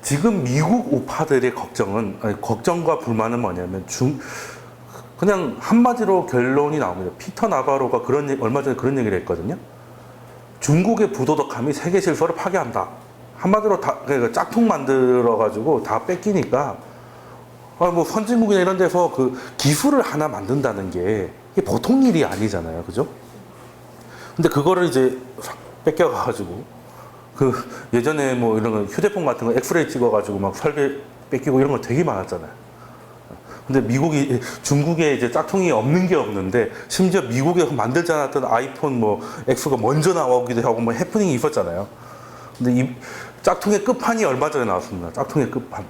지금 미국 우파들의 걱정은, 아니, 걱정과 불만은 뭐냐면, 그냥 한마디로 결론이 나옵니다. 피터 나바로가 얼마 전에 그런 얘기를 했거든요. 중국의 부도덕함이 세계 질서를 파괴한다. 한마디로 그러니까 짝퉁 만들어가지고 다 뺏기니까, 뭐 선진국이나 이런 데서 그 기술을 하나 만든다는 게 이게 보통 일이 아니잖아요. 그죠? 근데 그거를 이제 뺏겨가가지고, 예전에 뭐 이런 거 휴대폰 같은 거 엑스레이 찍어가지고 막 설계 뺏기고 이런 거 되게 많았잖아요. 근데 중국에 이제 짝퉁이 없는 게 없는데, 심지어 미국에서 만들지 않았던 아이폰 뭐 X가 먼저 나오기도 하고 뭐 해프닝이 있었잖아요. 근데 이 짝퉁의 끝판이 얼마 전에 나왔습니다. 짝퉁의 끝판.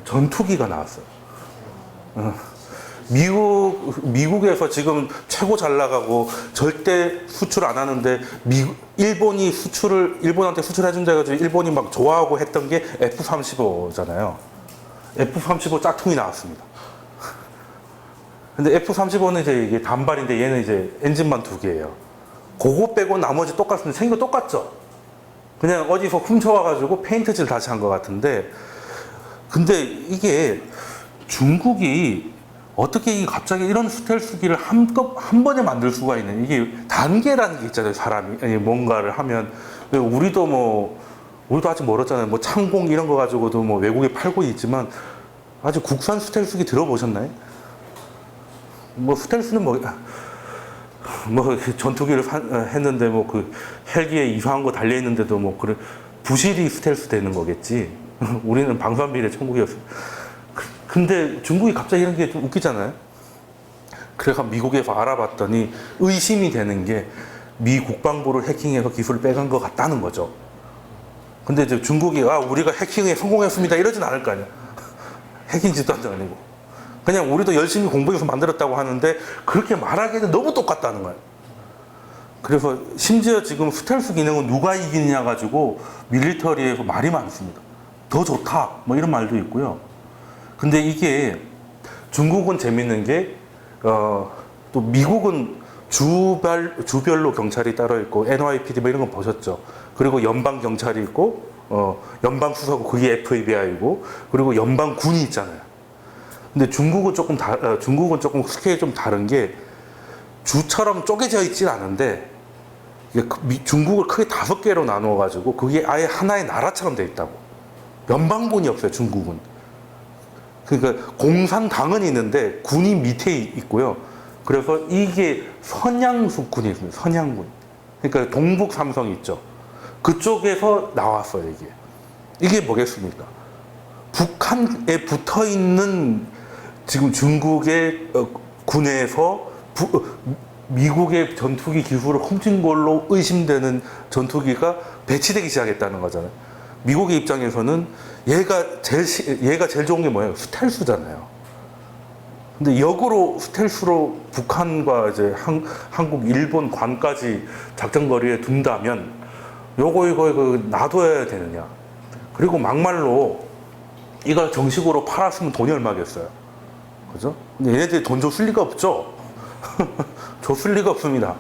전투기가 나왔어요. 미국에서 지금 최고 잘 나가고 절대 수출 안 하는데 일본한테 수출해준다 해가지고 일본이 막 좋아하고 했던 게 F-35잖아요. F-35 짝퉁이 나왔습니다. 근데 F-35는 이제 이게 단발인데 얘는 이제 엔진만 2개예요. 그거 빼고 나머지 똑같은데 생긴 거 똑같죠? 그냥 어디서 훔쳐와가지고 페인트질 다시 한 것 같은데, 근데 이게 중국이 어떻게 갑자기 이런 스텔스기를 한 번에 만들 수가 있는, 이게 단계라는 게 있잖아요. 사람이 뭔가를 하면. 우리도 아직 멀었잖아요. 뭐 창공 이런 거 가지고도 뭐 외국에 팔고 있지만, 아직 국산 스텔스기 들어보셨나요? 뭐 스텔스는 뭐 전투기를 했는데 뭐 그 헬기에 이상한 거 달려 있는데도 뭐 그래 부실이 스텔스 되는 거겠지. 우리는 방산비례 천국이었어. 근데 중국이 갑자기 이런 게 좀 웃기잖아요. 그래서 미국에서 알아봤더니 의심이 되는 게 미 국방부를 해킹해서 기술을 빼간 것 같다는 거죠. 근데 이제 중국이 우리가 해킹에 성공했습니다 이러진 않을 거 아니야. 해킹 집단도 아니고 그냥 우리도 열심히 공부해서 만들었다고 하는데, 그렇게 말하기에는 너무 똑같다는 거예요. 그래서 심지어 지금 스텔스 기능은 누가 이기느냐 가지고 밀리터리에서 말이 많습니다. 더 좋다 뭐 이런 말도 있고요. 근데 이게 중국은 재밌는 게 또 미국은 주별로 경찰이 따로 있고 NYPD 뭐 이런 거 보셨죠. 그리고 연방 경찰이 있고 연방 수사고 그게 FBI고, 그리고 연방군이 있잖아요. 근데 중국은 조금 스케일이 좀 다른 게, 주처럼 쪼개져 있진 않은데 중국을 크게 5개로 나누어 가지고 그게 아예 하나의 나라처럼 돼 있다고. 연방군이 없어요, 중국은. 그러니까 공산당은 있는데 군이 밑에 있고요. 그래서 이게 선양수군이 있습니다. 선양군. 그러니까 동북 삼성 있죠. 그쪽에서 나왔어요, 이게. 이게 뭐겠습니까? 북한에 붙어 있는 지금 중국의 군에서 미국의 전투기 기술을 훔친 걸로 의심되는 전투기가 배치되기 시작했다는 거잖아요. 미국의 입장에서는 얘가 제일 좋은 게 뭐예요? 스텔스잖아요. 근데 역으로 스텔스로 북한과 이제 한국, 일본 관까지 작전 거리에 둔다면 이거 놔둬야 되느냐. 그리고 막말로 이걸 정식으로 팔았으면 돈이 얼마겠어요. 그죠? 근데 얘네들이 돈 줬을 리가 없죠. 줬을 리가 없습니다.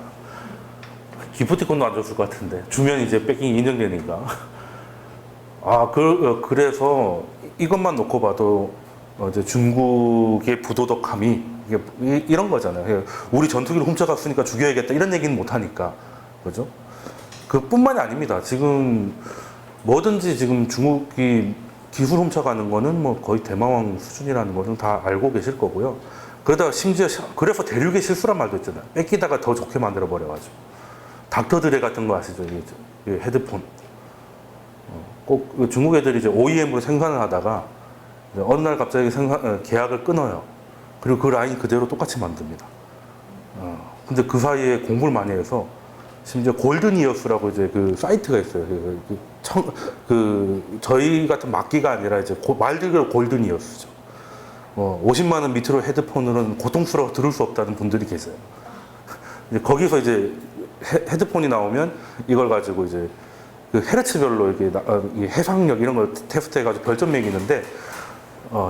기프티콘도 안 줬을 것 같은데. 주면 이제 뺏긴 인정되니까. 그래서 이것만 놓고 봐도 이제 중국의 부도덕함이 이런 거잖아요. 우리 전투기를 훔쳐갔으니까 죽여야겠다 이런 얘기는 못 하니까. 그죠? 그뿐만이 아닙니다. 지금 뭐든지 지금 중국이 기술 훔쳐가는 거는 뭐 거의 대마왕 수준이라는 거는 다 알고 계실 거고요. 그러다가 심지어 그래서 대륙의 실수란 말도 있잖아요. 뺏기다가 더 좋게 만들어 버려가지고. 닥터드레 같은 거 아시죠? 이 헤드폰. 꼭 중국 애들이 이제 OEM으로 생산을 하다가 어느 날 갑자기 계약을 끊어요. 그리고 그 라인 그대로 똑같이 만듭니다. 근데 그 사이에 공부를 많이 해서 심지어 골든 이어스라고 이제 그 사이트가 있어요. 저희 같은 막기가 아니라 이제 말 그대로 골든 이어스죠. 50만 원 밑으로 헤드폰으로는 고통스러워 들을 수 없다는 분들이 계세요. 거기서 이제 헤드폰이 나오면 이걸 가지고 이제 그 헤르츠별로 이렇게 해상력 이런 걸 테스트 해가지고 별점 매기는데,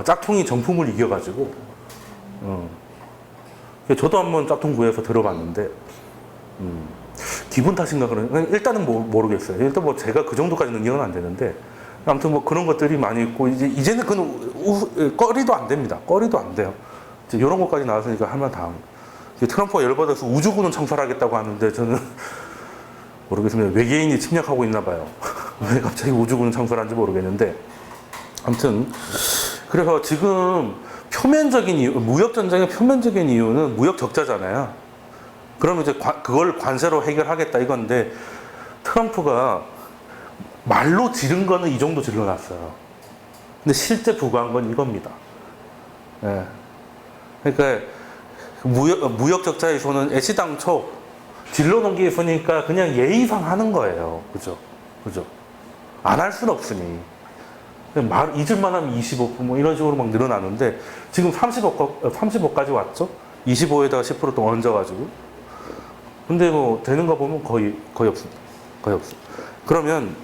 짝퉁이 정품을 이겨가지고, 저도 한번 짝퉁 구해서 들어봤는데, 기분 탓인가 그러는, 일단은 모르겠어요. 일단 뭐 제가 그 정도까지 능력은 안 되는데, 아무튼 뭐 그런 것들이 많이 있고 이제는 그건 꺼리도 안 됩니다. 꺼리도 안 돼요. 이제 이런 것까지 나왔으니까 할 말 다 합니다. 트럼프가 열받아서 우주군을 창설하겠다고 하는데 저는 모르겠습니다. 외계인이 침략하고 있나 봐요. 왜 갑자기 우주군을 창설한지 모르겠는데 아무튼 그래서 지금 표면적인 이유, 무역 전쟁의 표면적인 이유는 무역 적자잖아요. 그러면 이제 그걸 관세로 해결하겠다 이건데 트럼프가 말로 지른 거는 이 정도 질러놨어요. 근데 실제 부과한 건 이겁니다. 예. 그러니까 무역 적자의 손은 애시당초 질러놓은 게 있으니까 그냥 예의상 하는 거예요. 그죠? 안 할 수는 없으니. 잊을만 하면 25% 뭐 이런 식으로 막 늘어나는데 지금 30억까지 왔죠? 25에다가 10% 또 얹어가지고. 근데 뭐 되는 거 보면 거의 없습니다. 거의 없어요. 그러면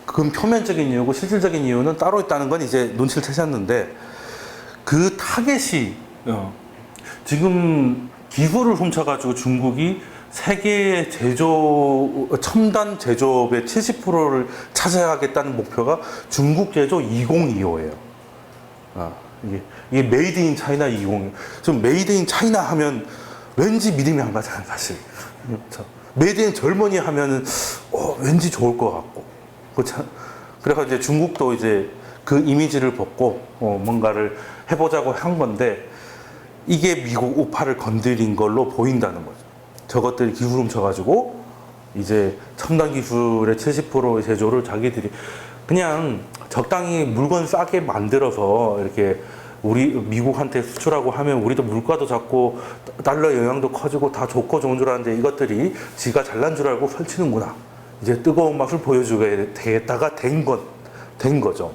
그건 표면적인 이유고 실질적인 이유는 따로 있다는 건 이제 눈치를 채셨는데 그 타겟이 지금 기술을 훔쳐가지고 중국이 세계 첨단 제조업의 70%를 차지하겠다는 목표가 중국 제조 2025예요. 이게 메이드 인 차이나 20. 좀 메이드 인 차이나 하면 왠지 믿음이 안 가잖아요, 사실. 메이드 인 젊은이 하면은 왠지 좋을 것 같고. 그래서 이제 중국도 이제 그 이미지를 벗고 뭔가를 해보자고 한 건데 이게 미국 우파를 건드린 걸로 보인다는 거죠. 저것들이 기술 훔쳐가지고 이제 첨단 기술의 70%의 제조를 자기들이 그냥 적당히 물건 싸게 만들어서 이렇게 우리 미국한테 수출하고 하면 우리도 물가도 작고 달러 영향도 커지고 다 좋고 좋은 줄 알았는데 이것들이 지가 잘난 줄 알고 설치는구나. 이제 뜨거운 맛을 보여주게 되겠다가 된 거죠.